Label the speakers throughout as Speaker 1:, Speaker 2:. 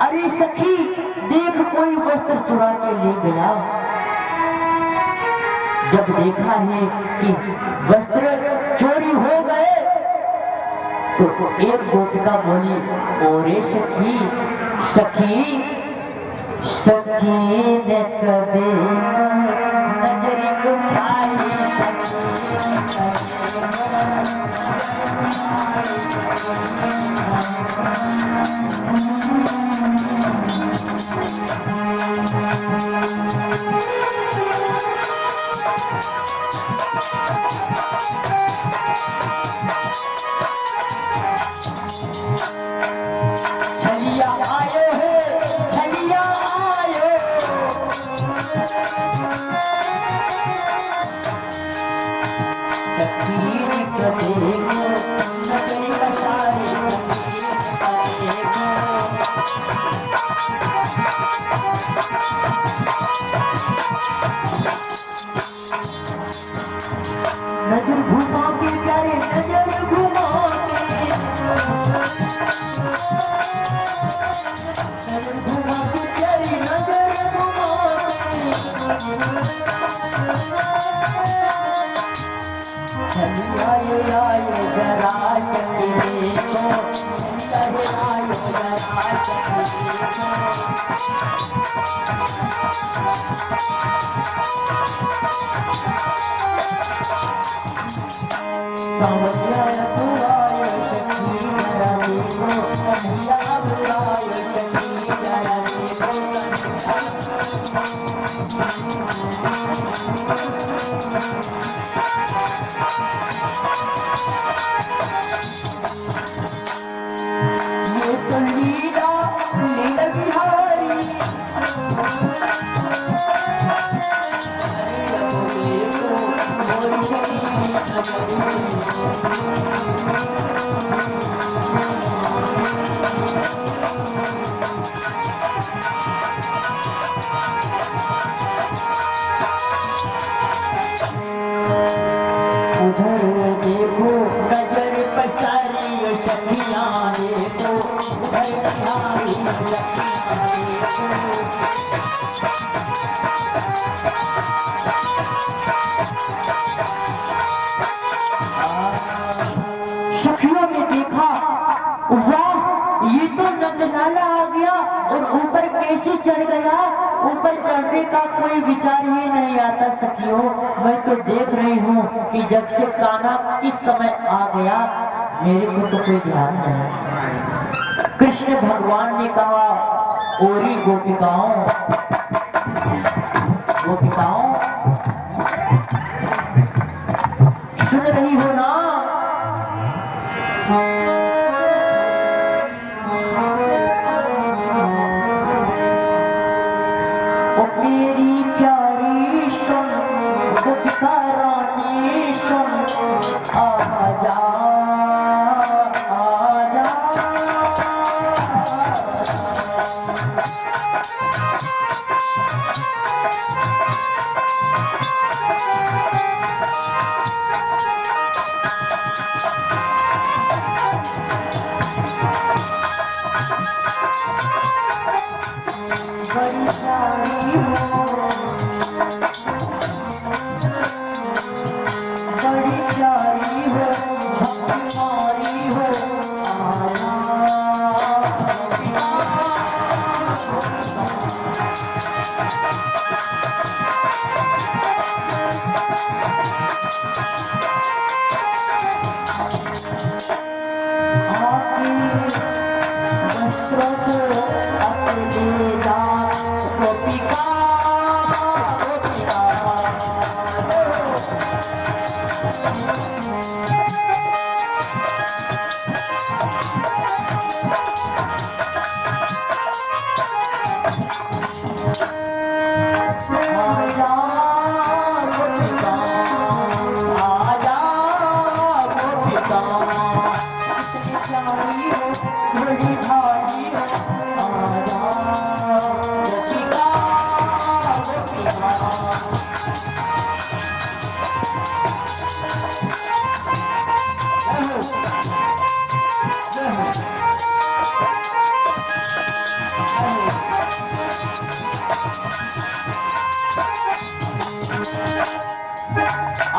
Speaker 1: अरे सखी देख कोई वस्त्र चुरा के ले गया। जब देखा है कि वस्त्र चोरी हो गए तो एक गोपिका बोली, ओरे सखी सखी सखी ने कदे नजरी घुमाई, नजर घुमा के प्यारे नजर घुमा के, नजर घुमा के प्यारे नजर घुमा के, चली आए जरा चली को, चली आए जरा चली सावरिया बुलाए सखी जरा देखो, कन्हैया बुलाए सखी जरा देखो। ये तो लीला लीला बिहारी, उधर देखो नजर पचारी सखियां देखो, उधर बिहारी सखियों ने देखा, वाह ये तो नंदलाला आ गया और ऊपर कैसे चढ़ गया। ऊपर चढ़ने का कोई विचार ही नहीं आता सखियों। मैं तो देख रही हूँ कि जब से कान्हा किस समय आ गया मेरे को तो कोई ध्यान नहीं। कृष्ण भगवान ने कहा, ओरी गोपिकाओं गोपिकाओं सुन रही हो ना, ओ मेरी प्यारी सुन गोपिका रानी सुन, आजा आजा बड़ी प्यारी हो, बड़ी प्यारी हो, भक्ति मारी हो, वस्त्रों को अपने जा गोपिका गोपिका। आजा गोपिका आजा गोपिका, कितनी प्यारी हो बड़ी भारी हो,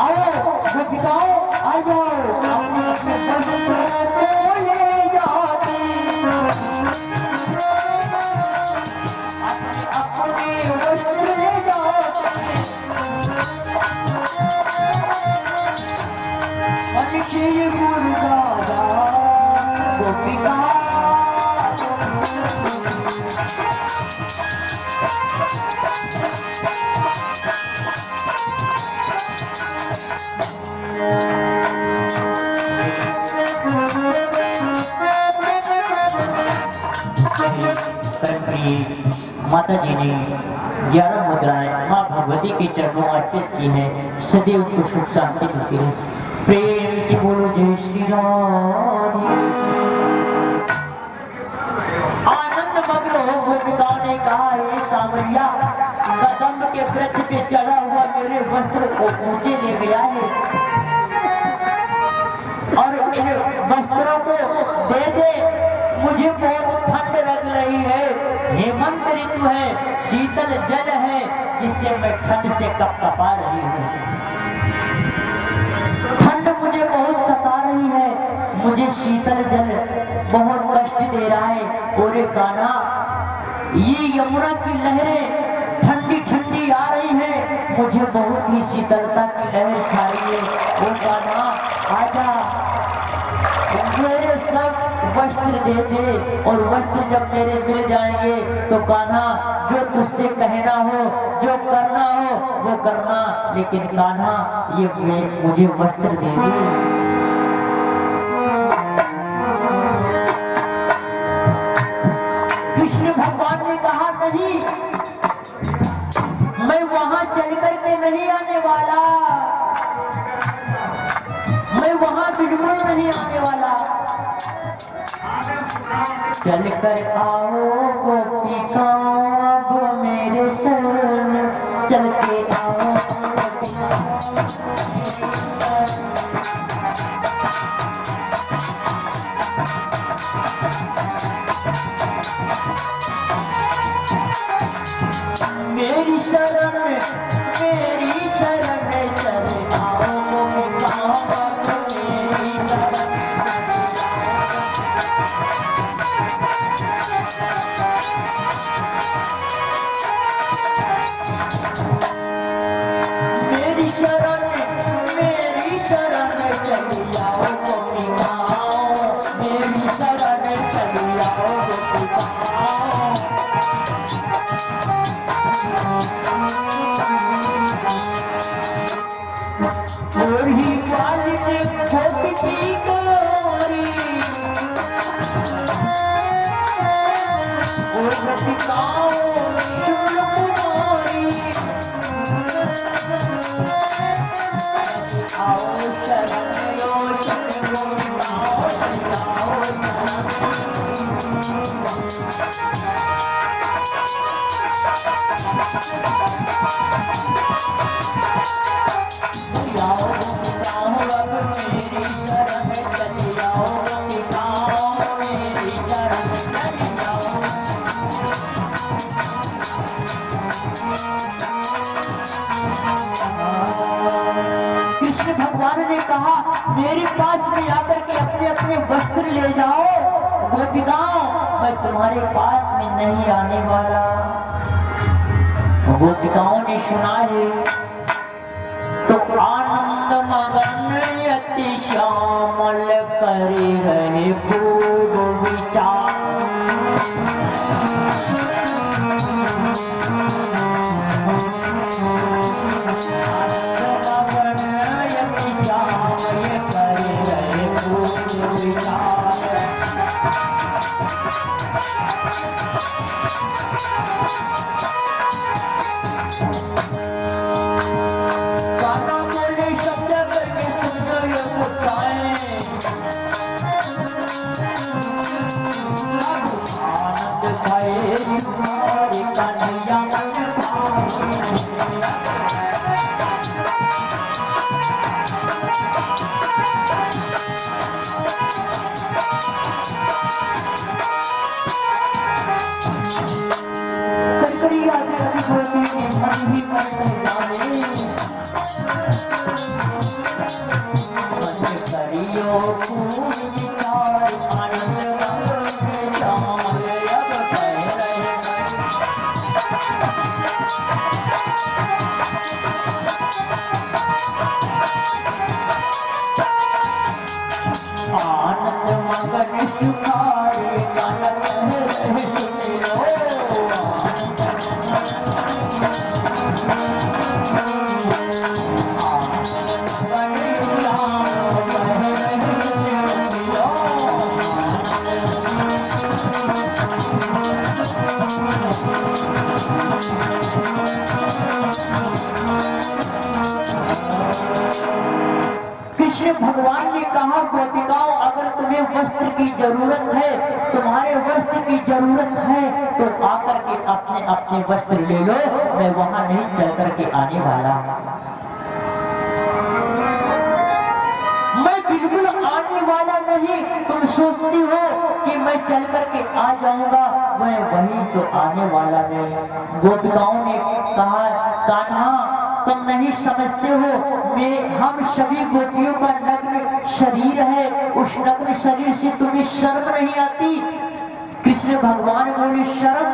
Speaker 1: आओ गोपिकाओं आ जाओ, अपने अपने वस्त्र को ले जाते, अपने अपने वस्त्र ले जाते, मन की गुरुदादा गोपिका। माता जी ने 11 मुद्राएं माँ भगवती के चरणों अर्पित की है, सदैव उनको सुख शांति मिलती है। प्रेम से बोलो जय श्री राम। आनंद मग्न हो गोपिकाओं ने कहा, हे सांवरिया, कदम के वृक्ष पे चढ़ा हुआ मेरे वस्त्र को ऊंचे ले गया है और इन वस्त्रों को दे दे, मुझे बहुत ठंड लग रही है, हेमंत ऋतु है, शीतल जल है जिससे मैं ठंड से कपकपा रही हूँ, ठंड मुझे बहुत सता रही है, मुझे शीतल जल बहुत कष्ट दे रहा है। और कान्हा, ये यमुना की लहरें ठंडी ठंडी आ रही है, मुझे बहुत ही शीतलता की लहर छा रही है। ओ कान्हा आजा, मेरे सब वस्त्र दे दे, और वस्त्र जब मेरे मिल जाएंगे तो कान्हा जो तुझसे कहना हो, जो करना हो वो करना, लेकिन कान्हा ये मुझे वस्त्र दे दे। कृष्ण भगवान ने कहा, नहीं, मैं वहां चल करके नहीं आने वाला, मैं वहां बिल्कुल नहीं आने वाला, चल कर आओ गोपिकाओं अब मेरे शरण, चल के आओ मेरी शरण, मेरी शरण, चल आओ गोपिकाओं अब मेरी शरण। मेरी शरण, मेरी शरण, चली आओ गोपिकाओं, मेरी शरण, चली आओ गोपिकाओं। गोरी वाली ने खोपटी गोरी, ओ गोपिकाओं आओ शरण लो, शरण गोपिकाओं आओ कृष्ण भगवान ने कहा, मेरे पास में आकर के अपने अपने वस्त्र ले जाओ गोपिकाओं, मैं तुम्हारे पास में नहीं आने वाला। गोपिकाओं ने सुना है तो आनंद मगन अति श्यामल करे रहे खूब विचार। तेरी याद गोपी की मन ही मन में जाने करियो पूजिकार आनंद में जाने अब कह रहे आनंद मगन सुखाए गाना कह रहे भगवान ने कहा गोपिकाओं अगर तुम्हें वस्त्र की जरूरत है, तुम्हारे वस्त्र की जरूरत है तो आकर के अपने अपने वस्त्र ले लो, मैं वहां नहीं चल करके आने वाला, मैं बिल्कुल आने वाला नहीं। तुम सोचती हो कि मैं चल करके आ जाऊंगा, मैं वही तो आने वाला नहीं। गोपिकाओं ने कहा कान्हा तुम नहीं समझते हो, मैं हम सभी गोपियों का नग्न शरीर है, उस नग्न शरीर से तुम्हें शर्म नहीं आती। कृष्ण भगवान बोले शर्म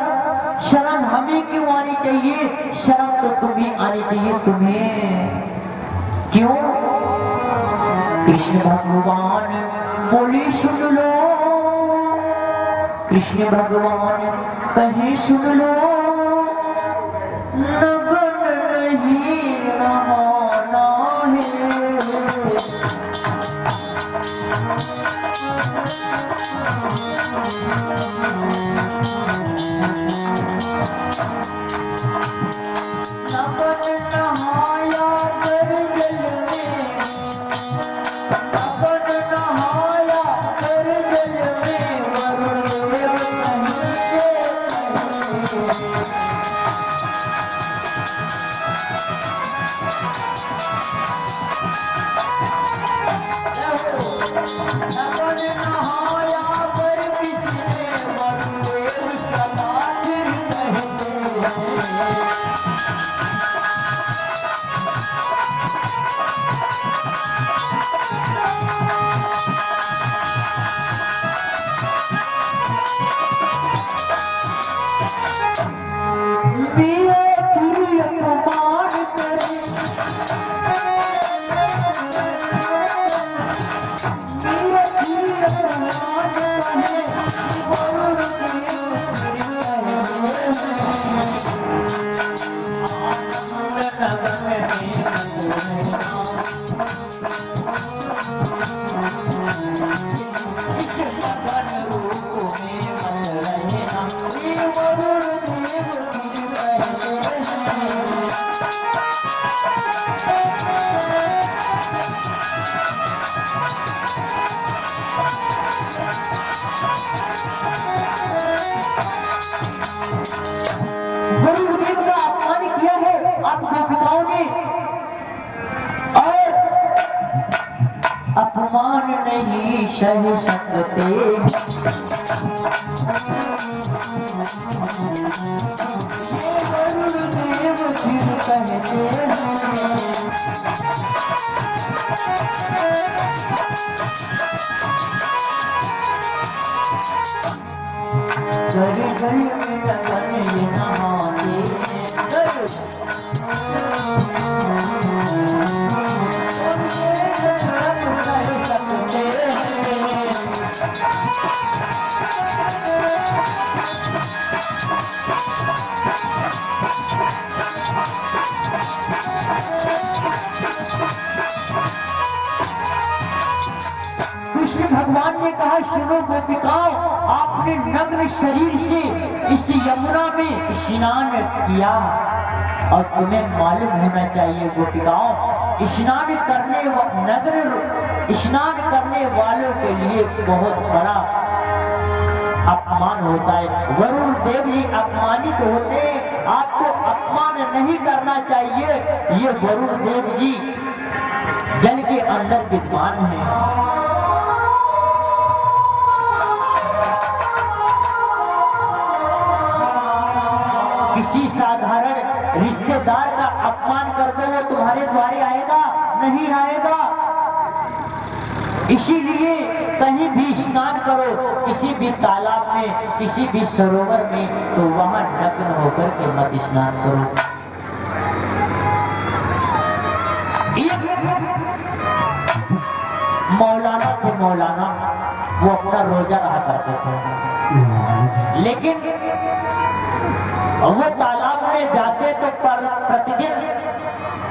Speaker 1: शर्म हमें क्यों आनी चाहिए, शर्म तो तुम्हें आनी चाहिए। तुम्हें क्यों? कृष्ण भगवान बोले सुन लो, कृष्ण भगवान कहे सुन लो, नग्न नहीं नहाना है, नग्न नहाया कर जल में, नग्न नहाया कर जल में, वरुण देव अपमान नहीं सह सकते, वरुण देव फिर कहते हैं, घर घर में लगन ये नहाते कृष्ण भगवान ने कहा सुनो गोपिकाओं, आपने नग्न शरीर से इस यमुना में स्नान किया और तुम्हें मालूम होना चाहिए गोपिकाओं, स्नान करने वालों के लिए बहुत बड़ा अपमान होता है। वरुण देव जी अपमानित होते, आपको अपमान नहीं करना चाहिए। ये वरुण देव जी जल के अंदर विद्वान है। किसी साधारण रिश्तेदार का अपमान कर दो, वो तुम्हारे द्वारे आएगा? नहीं आएगा। इसीलिए कहीं भी स्नान करो, किसी भी तालाब में, किसी भी सरोवर में, तो वहां नग्न होकर के मत स्नान करो। मौलाना थे, मौलाना, वो अपना रोजा रहा करते थे, लेकिन वो तालाब में जाते तो प्रतिदिन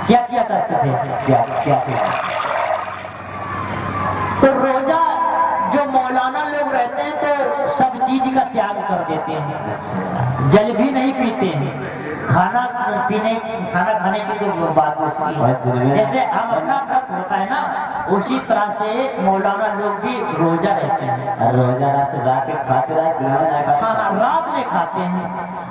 Speaker 1: क्या किया करते थे? क्या तो रोजा जो मौलाना लोग रहते हैं तो सब चीज का त्याग कर देते हैं, जल भी नहीं पीते हैं, खाना खाने की तो बात होती है, जैसे हम अपना होता है ना, उसी तरह से मौलाना लोग भी रोजा रहते हैं।
Speaker 2: रोजा रात खाते
Speaker 1: हाँ, रात में खाते हैं,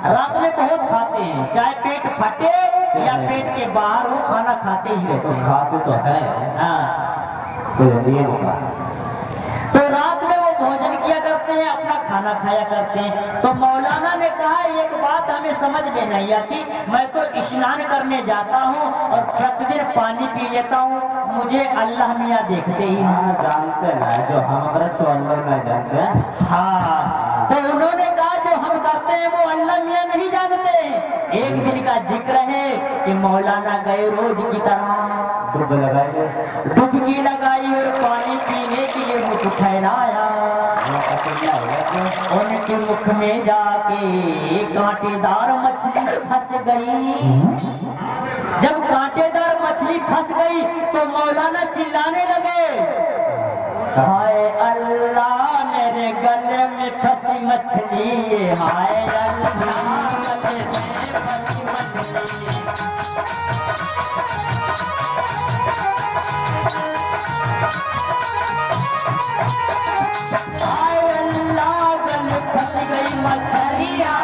Speaker 1: रात में बहुत खाते हैं, चाहे पेट फटे या पेट के बाहर वो खाना खाते ही रहते हैं।
Speaker 2: खाते तो है।
Speaker 1: हाँ,
Speaker 2: तो
Speaker 1: रात में वो भोजन किया करते हैं, अपना खाना खाया करते हैं। तो मौलाना ने कहा एक बात हमें समझ में नहीं आती, मैं तो स्नान करने जाता हूँ और प्रतिदिन पानी पी लेता हूँ, मुझे अल्लाह मियाँ देखते ही नहीं।
Speaker 2: जानते हैं जो हम हमारे सोनवर में जानते हैं।
Speaker 1: हाँ, तो उन्होंने कहा जो हम करते हैं वो अल्लाह मियाँ नहीं जानते। एक दिन का जिक्र है कि मौलाना गए रोज की तरह, डुबकी लगाई और पानी पीने के लिए मुख फैलाया। उनके मुख में जाके कांटेदार मछली फंस गई। जब कांटेदार मछली फंस गई तो मौलाना चिल्लाने लगे, हाय अल्लाह मेरे गले में फंसी मछली, हाय अल्लाह गले में फंसी मछली। हाय अल्लाह गले फंस गई मछलियाँ,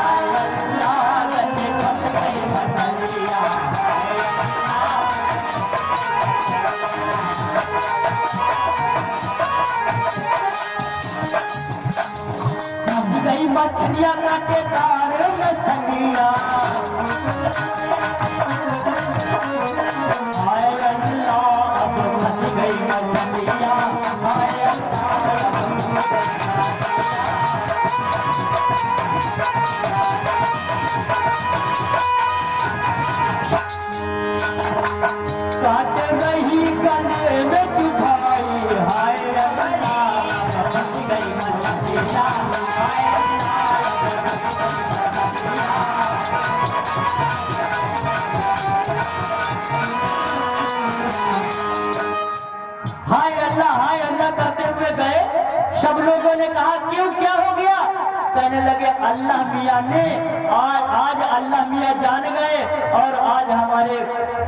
Speaker 1: हाय अल्लाह गले फंस गई मछलियाँ, फंस गई मछलियाँ कांटेदार मछलियाँ। हाय अल्लाह अब फंस गई मछलियाँ, हाय काट गई गले में चुभाई, हाय अल्लाह फंस गई मछलियाँ, हाय हाय अल्लाह करते हुए गए। सब लोगों ने कहा क्यों, क्या हो गया? कहने लगे अल्लाह मियाँ ने आज अल्लाह मियाँ जान गए और आज हमारे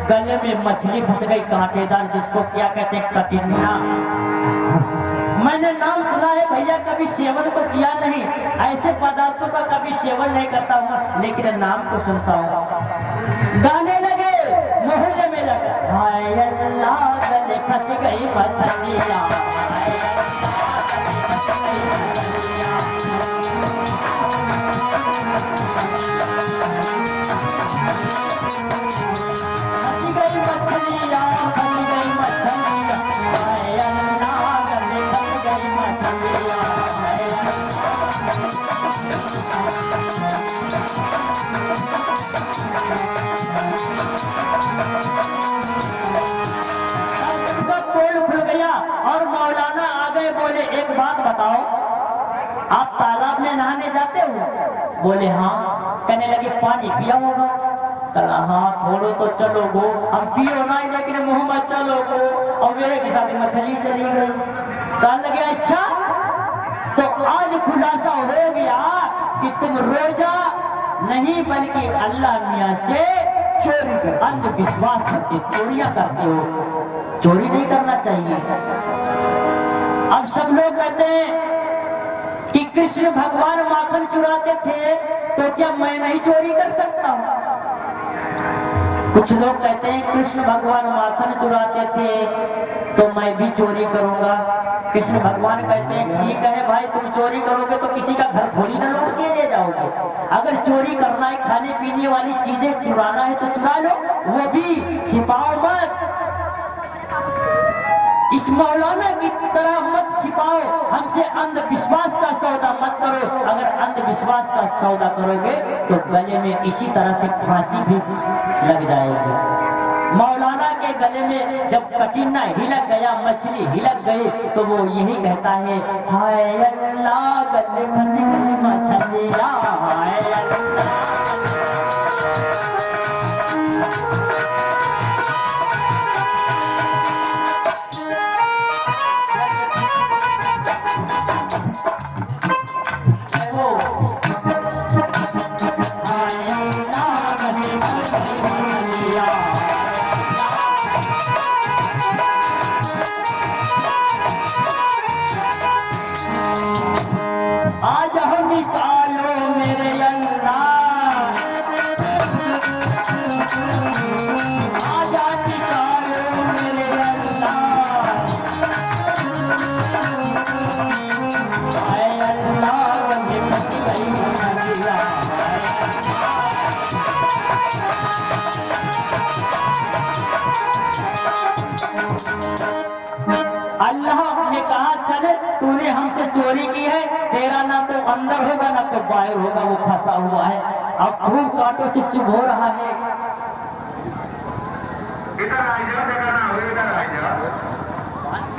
Speaker 1: गले में मछली फंस गई कांटेदार, जिसको क्या कहते हैं कटिनिया। मैंने नाम सुना है भैया, कभी सेवन तो किया नहीं, ऐसे पदार्थों का कभी सेवन नहीं करता हूँ, लेकिन नाम तो सुनता हूँ। गाने लगे, मोहल्ले में लगा, हाय अल्लाह गले फंस गई मछलियाँ, बताओ आप तालाब में नहाने जाते हो? बोले हाँ। कहने लगे पानी पिया होगा? कहा हाँ थोड़ो तो चलो गो, हम पियो ना लेकिन मुंह में चलो गो, और मेरे के साथ मछली चली गई। कहने लगे अच्छा, तो आज खुलासा हो गया कि तुम रोजा नहीं बल्कि अल्लाह मियाँ से चोरी कर, अंधविश्वास करके चोरियां करते हो। चोरी नहीं करना चाहिए। अब सब लोग कहते हैं कि कृष्ण भगवान माखन चुराते थे, तो क्या मैं नहीं चोरी कर सकता हूं? कुछ लोग कहते हैं कृष्ण भगवान माखन चुराते थे तो मैं भी चोरी करूंगा। कृष्ण भगवान कहते हैं ठीक है भाई, तुम चोरी करोगे तो किसी का घर थोड़ी ना लूट के ले जाओगे। अगर चोरी करना है, खाने पीने वाली चीजें चुराना है तो चुरा लो, वो भी छिपाओ मत। इस मौलाना की तरह मत छिपाओ, हमसे अंधविश्वास का सौदा मत करो। अगर अंधविश्वास का सौदा करोगे तो गले में इसी तरह से फांसी भी लग जाएगी। मौलाना के गले में जब कटिना हिलक गया, मछली हिलक गई, तो वो यही कहता है, हाय अल्लाह गले फंस गई मछलियां, हाय अल्लाह। आज हम निकालो मेरे अल्लाह, आज निकालो मेरे अल्लाह, हाय अल्लाह गले फंस गई मछलियां। अल्लाह ने कहा चले, तूने हमसे चोरी की है, तेरा ना तो अंदर होगा ना तो बाहर होगा, वो फंसा हुआ है। अब खूब कांटों से चुभ हो रहा है।
Speaker 3: इधर आ जाओ, जगह ना हो, इधर आ जाओ,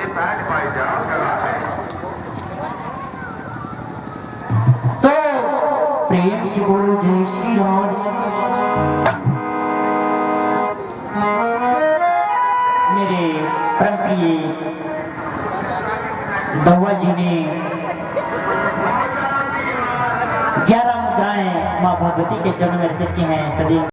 Speaker 3: ये बैठ पाई जाओ, जगह है।
Speaker 1: तो प्रेम से बोलो जय श्री राम। मेरे परम प्रिय बउआ जी ने 11 मुद्राएं माँ भगवती के चरण में अर्पित की हैं। सभी